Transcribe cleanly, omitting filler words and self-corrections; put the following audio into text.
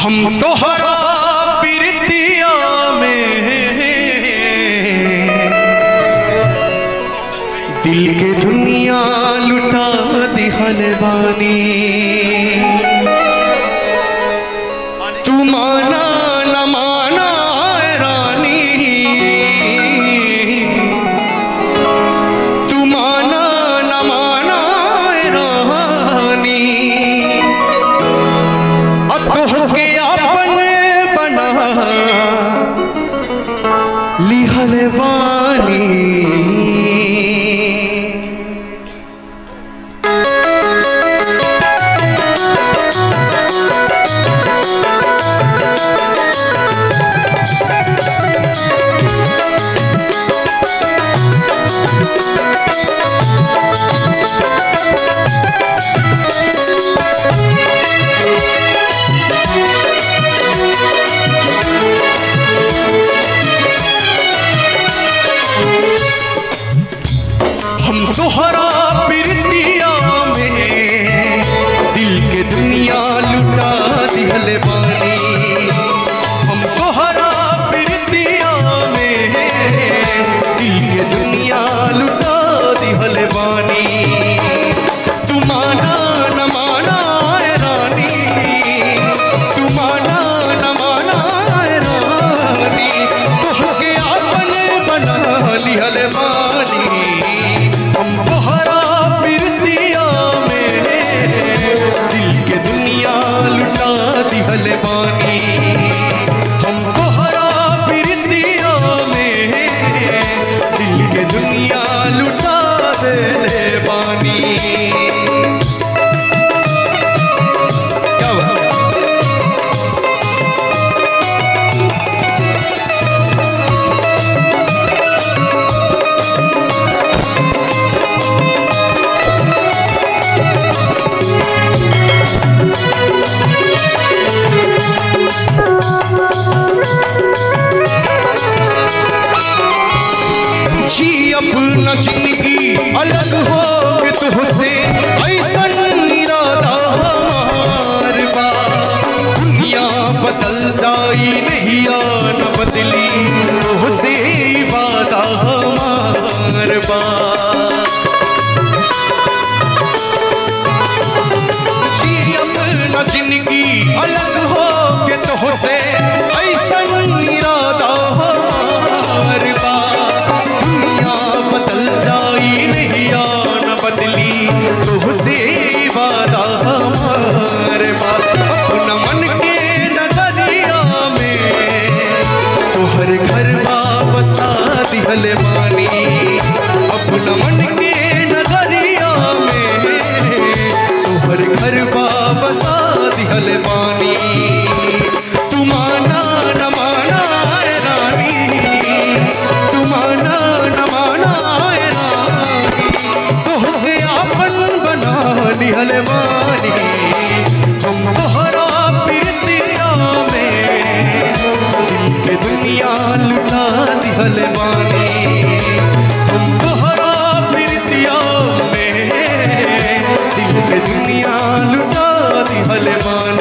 हम तोहरा प्रीतिया में दिल के दुनिया लुटा दिहल बानी। तू माना न माना रानी, तू माना न माना रानी, तोहके अपन बना लिहल बानी। हम तोहरा प्रीतिया में दिल के दुनिया लुटा दिहल बानी। हम तोहरा प्रीतिया में दिल के दुनिया लुटा दिहल बानी। तू माना न माना रानी, तू माना न माना रानी, तोहके अपन बना लिहल बानी। हम तोहरा प्रीतिया में दिल के दुनिया लुटा दिहल बानी। हम तोहरा प्रीतिया में दिल के दुनिया लुटा दिहल बानी। क्या बात अपना जिंदगी अलग हो के तुझसे ऐसन इरादा हमार बा। दुनिया बदल जाई नहीं न बदली तुझसे वादा हमार बा। जी अपना जिंदगी अलग हो के तुझसे ऐसन इरादा हमार बा। बदल जाई नहीं न बदली तुझसे वादा हमारे बात। अपना मन के नगरिया में तोहर घर बसा दिहल बानी। अपना मन के नगरिया में तोहर घर बसा दिहल बानी। तू माना न माना रानी, तू माना न माना लिहल बानी। हम तोहरा प्रीतिया में दिल के दुनिया लुटा दिहल बानी। हम तोहरा प्रीतिया में दिल के दुनिया लुटा दिहल बानी।